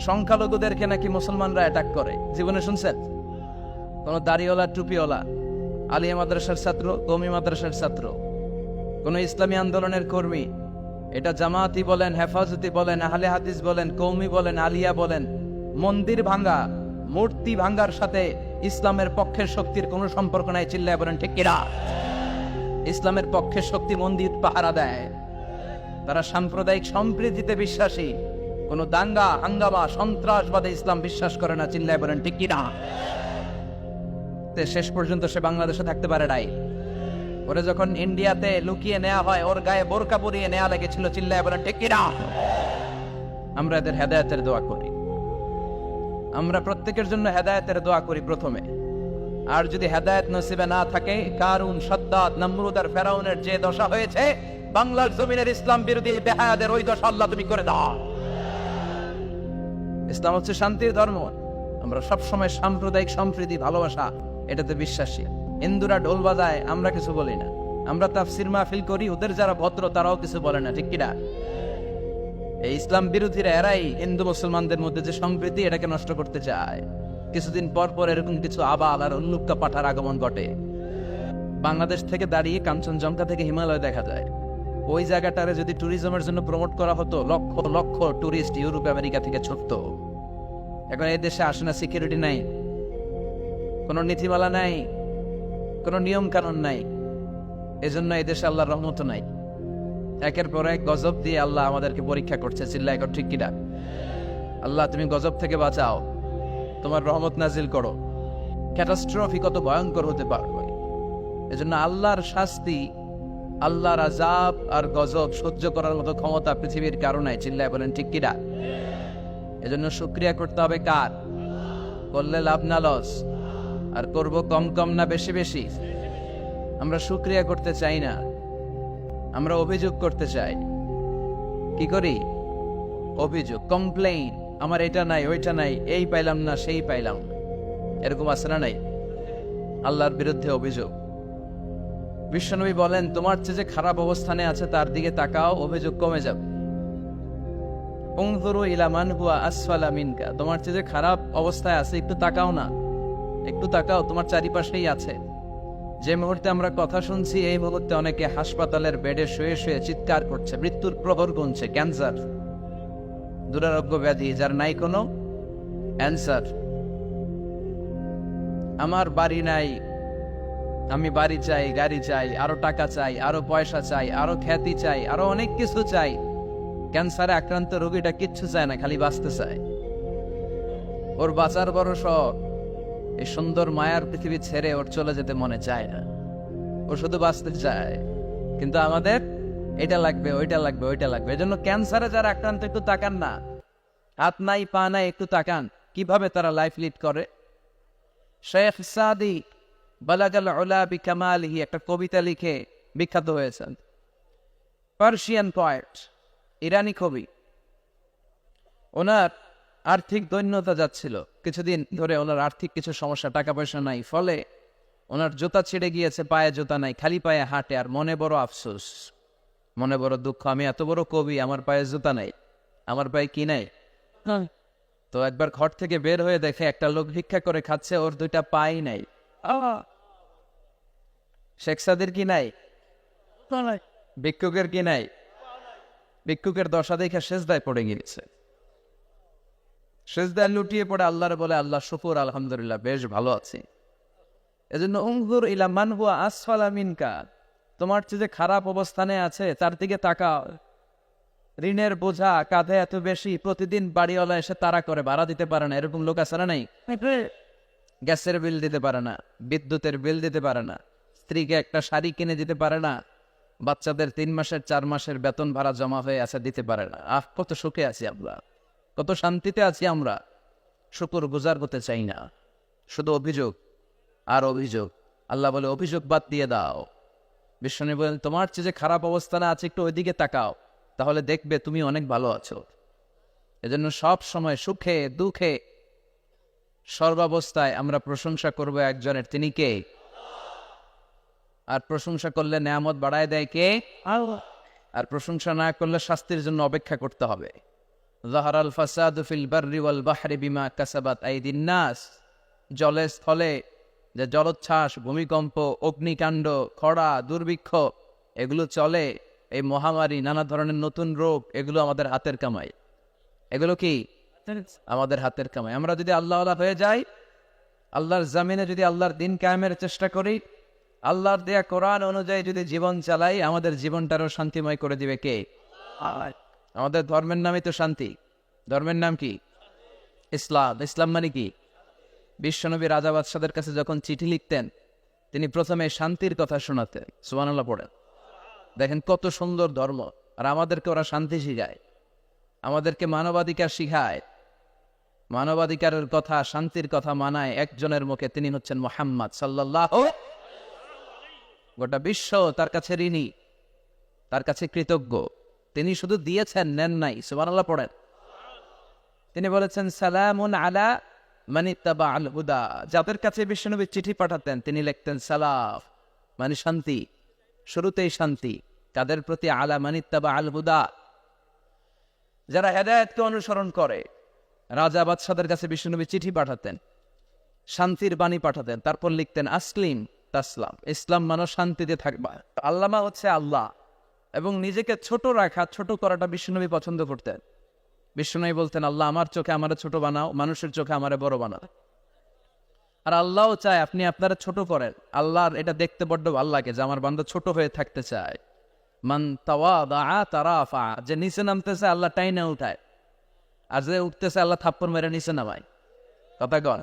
সংখ্যালঘুদেরকে নাকি মুসলমানরা অ্যাটাক করে, জীবনে শুনছেন? কোন দাড়িওয়ালা টুপিওয়ালা আলিয়া মাদ্রাসার ছাত্র, কওমি মাদ্রাসার ছাত্র, কোন ইসলামী আন্দোলনের কর্মী, এটা জামায়াতি বলেন, হেফাজতি বলেন, আহলে হাদিস বলেন, কওমি বলেন, আলিয়া বলেন, মন্দির ভাঙ্গা, মূর্তি ভাঙ্গার সাথে ইসলামের পক্ষের শক্তির কোনো সম্পর্ক নাই। চিল্লায় বলেন ঠিক কিনা? ইসলামের পক্ষের শক্তি মন্দির পাহারা দেয়, তারা সাম্প্রদায়িক সম্প্রীতিতে বিশ্বাসী, কোন দাঙ্গা হাঙ্গামা সন্ত্রাসবাদে ইসলাম বিশ্বাস করে না। চিল্লায় বলেন ঠিক কিনা? শেষ পর্যন্ত সে বাংলাদেশে থাকতে পারে নাই। ওরে যখন ইন্ডিয়াতে লুকিয়ে নেওয়া হয়, ওর গায়ে বোরকা পরিয়ে নেওয়া লেগেছিল। চিল্লায় বলেন ঠিক কিনা? আমরা এদের হেদায়েতের দোয়া করি, আমরা প্রত্যেকের জন্য হেদায়েতের দোয়া করি প্রথমে। আর যদি হেদায়েত নসিবে না থাকে, কারুন, সাদ্দাত, নমরুদ আর ফেরাউনের যে দশা হয়েছে, বাংলার জমিনের ইসলাম বিরোধী বেহায়াদের ওই দশা আল্লাহ তুমি করে দাও। ইসলাম হচ্ছে শান্তির ধর্ম। আমরা সবসময় সাম্প্রদায়িক সম্প্রীতি, ভালোবাসা, এটাতে বিশ্বাসী। হিন্দুরা ঢোল বাজায়, আমরা কিছু বলি না। আমরা তাফসির মাহফিল করি, ওদের যারা ভদ্র তারাও কিছু বলে না। ঠিক কিনা? এই ইসলাম বিরোধীরা, এরাই হিন্দু মুসলমানদের মধ্যে যে সম্প্রীতি, এটাকে নষ্ট করতে চায়। কিছুদিন পর পর এরকম কিছু আবাল আর উল্লুক্কা পাঠার আগমন ঘটে। বাংলাদেশ থেকে দাঁড়িয়ে কাঞ্চনজঙ্ঘা থেকে হিমালয় দেখা যায়। ওই জায়গাটারে যদি ট্যুরিজমের জন্য প্রমোট করা হতো, lakh lakh tourist Europe America থেকে ছুটতো। এখন এই দেশে আসে না, সিকিউরিটি নাই, কোনো নীতিমালা নাই, কোনো নিয়ম কানুন নাই। এজন্য এই দেশে আল্লাহর রহমত নাই। একের পর এক গজব দিয়ে আল্লাহ আমাদেরকে পরীক্ষা করছে। চিল্লায় এখন ঠিক কিনা? আল্লাহ তুমি গজব থেকে বাঁচাও, তোমার রহমত নাজিল করো। ক্যাটাস্ট্রফি কত ভয়ঙ্কর হতে পারবে। এজন্য আল্লাহর শাস্তি, আল্লাহর আযাব আর গজব সহ্য করার মতো ক্ষমতা পৃথিবীর কারো নাই। চিল্লায় বলেন ঠিক কিনা? এজন্য শুকরিয়া করতে হবে কার? করলে লাভ না লস, আর করব কম কম না বেশি বেশি। আমরা শুকরিয়া করতে চাই না, আমরা অভিযোগ করতে চাই। কি করি? অভিযোগ, কমপ্লেইন। আমার এটা নাই, ওইটা নাই, এই পাইলাম না, সেই পাইলাম। এরকম আছে না নাই? আল্লাহর বিরুদ্ধে অভিযোগ। বিশ্বনবী বলেন, তোমার চেয়ে যে খারাপ অবস্থানে আছে তার দিকে তাকাও, অভিযোগ কমে যাবে। উনজুরু ইলা মান হুয়া আসফালা মিনকা, তোমার চেয়ে যে খারাপ অবস্থায় আছে একটু তাকাও না, একটু তাকাও, তোমার চারিপাশেই আছে। যে মুহূর্তে আমরা কথা শুনছি, এই মুহূর্তে অনেকে হাসপাতালের বেডে শুয়ে শুয়ে চিৎকার করছে, মৃত্যুর প্রহর গুনছে। ক্যান্সার, দুরারোগ্য ব্যাধি, যার নাই কোনো অ্যান্সার। আমার বাড়ি নাই, আমি বাড়ি চাই, গাড়ি চাই, আরো টাকা চাই, আরো পয়সা চাই, আরো খ্যাতি চাই, আরো অনেক কিছু চাই। ক্যান্সারে আক্রান্ত রোগীটা কিচ্ছু চায় না, খালি বাঁচতে চায়। ওর বাঁচার বড় শখ, এই সুন্দর মায়ার পৃথিবী ছেড়ে ওর চলে যেতে মনে চায় না, ও শুধু বাঁচতে চায়। কিন্তু আমাদের এটা লাগবে, ওইটা লাগবে, ওইটা লাগবে। এজন্য ক্যান্সারে যারা আক্রান্ত, একটু তাকান না, হাত নাই পা নাই, একটু তাকান কিভাবে তারা লাইফ লিড করে। শেখ সাদি বালাগাল উলা বিকামালিহি একটা কবিতা লিখে বিখ্যাত হয়েছেন। পার্সিয়ান পয়েট, ইরানি কবি। ওনার আর্থিক দৈন্যতা যাচ্ছিল কিছুদিন ধরে, ওনার আর্থিক কিছু সমস্যা, টাকা পয়সা নাই, ফলে ওনার জুতা ছিঁড়ে গিয়েছে, পায়ে জুতা নাই, খালি পায়ে হাঁটে। আর মনে বড় আফসোস, মনে বড় দুঃখ, আমি এত বড় কবি, আমার পায়ে জুতা নাই, আমার পায়ে কি নাই। তো একবার ঘর থেকে বের হয়ে দেখে একটা লোক ভিক্ষা করে খাচ্ছে, ওর দুইটা পাই নাই। শেখ সাদির কি নাই? ভিক্ষুকের কি নাই? ভিক্ষুকের দশা দেখে সেজদায় পড়ে গিয়েছে। সেজদায় লুটিয়ে পড়ে আল্লাহরে বলে, আল্লাহ শুকুর, আলহামদুলিল্লাহ, বেশ ভালো আছি। এজন্য উনজুর ইলা মান হুয়া আসফালা মিনকা, তোমার চেয়ে যে খারাপ অবস্থানে আছে তার দিকে তাকাও। ঋণের বোঝা কাঁধে এত বেশি, প্রতিদিন বাড়িওয়ালা এসে তাড়া করে, ভাড়া দিতে পারে না। এরকম লোক আছে না নাই? গ্যাসের বিল দিতে পারে না, বিদ্যুতের বিল দিতে পারে না, স্ত্রীকে একটা শাড়ি কিনে দিতে পারে না, বাচ্চাদের 3 মাসের 4 মাসের বেতন ভাড়া জমা হয়ে আছে, দিতে পারে না। কত সুখে আছি আমরা, কত শান্তিতে আছি আমরা, শুকর গুজার হতে চাই না, শুধু অভিযোগ আর অভিযোগ। আল্লাহ বলে, অভিযোগ বাদ দিয়ে দাও। বিশ্বনবী বলেন, তোমার চেয়ে যে খারাপ অবস্থানে আছে একটু ওইদিকে তাকাও, তাহলে দেখবে তুমি অনেক ভালো আছো। এজন্য সব সময় সুখে দুঃখে সর্বাবস্থায় আমরা প্রশংসা করব একজনের, তিনি কে? আর প্রশংসা করলে নেয়ামত বাড়ায় দেয় কে? আর প্রশংসা না করলে শাস্তির জন্য অপেক্ষা করতে হবে। যাহারাল ফাসাদু ফিল বাররি ওয়াল বাহরি বিমা কাসাবাত আইদিন নাস। জলে স্থলে যে জলোচ্ছ্বাস, ভূমিকম্প, অগ্নিকাণ্ড, খরা, দুর্ভিক্ষ এগুলো চলে, এই মহামারী, নানা ধরনের নতুন রোগ, এগুলো আমাদের হাতের কামাই। এগুলো কি আমাদের হাতের কামাই। আমরা যদি আল্লাহওয়ালা হয়ে যাই, আল্লাহর জামিনে যদি আল্লাহর দিন কায়েমের চেষ্টা করি, আল্লাহর দেয়া কোরআন অনুযায়ী যদি জীবন চালাই, আমাদের জীবনটারও শান্তিময় করে দিবে কে? আমাদের ধর্মের নামই তো শান্তি। ধর্মের নাম কি? ইসলাম। ইসলাম মানে কি? বিশ্বনবী রাজা বাদশাদের কাছে যখন চিঠি লিখতেন, তিনি প্রথমে শান্তির কথা শোনাতেন। সুবহানাল্লাহ পড়েন। দেখেন কত সুন্দর ধর্ম। আর আমাদেরকে ওরা শান্তি শিখায়, আমাদেরকে মানবাধিকার শিখায়। মানবাধিকারের কথা, শান্তির কথা মানায় একজনের মুখে, তিনি হচ্ছেন মুহাম্মদ সাল্লাল্লাহু। গোটা বিশ্ব তার কাছে ঋণী, তার কাছে কৃতজ্ঞ। তিনি শুধু দিয়েছেন, নেন নাই। সুবহানাল্লাহ পড়েন। তিনি বলেছেন সালামুন আলা মান ইত্তাবা আল হুদা। যাদের কাছে বিশ্বনবী চিঠি পাঠাতেন, তিনি লিখতেন সালাম, মানে শান্তি। শুরুতেই শান্তি তাদের প্রতি। আলা মান ইত্তাবা আল হুদা, যারা হেদায়েতকে অনুসরণ করে। রাজা বাদশাদের কাছে বিশ্বনবী চিঠি পাঠাতেন, শান্তির বাণী পাঠাতেন, তারপর লিখতেন আসলিম তাসলাম। ইসলাম মানো শান্তিতে থাকবা। আল্লামা হচ্ছে আল্লাহ, এবং নিজেকে ছোট রাখা, ছোট করাটা বিশ্বনবী পছন্দ করতেন। বিশ্বনবী বলতেন, আল্লাহ আমার চোখে আমারে ছোট বানাও, মানুষের চোখে আমারে বড় বানাও। আর আল্লাহও চায় আপনি আপনারা ছোট করেন। আল্লাহর এটা দেখতে বড্ড ভালো লাগে যে আমার বান্দা ছোট হয়ে থাকতে চায়। মান তাওয়াদা তারাফা, যে নিচে নামতেছে আল্লাহ টাইনা উঠায়, আর যে উঠতেছে আল্লাহ থাপ্পড় মেরে নিচে নামায়। কথা কন।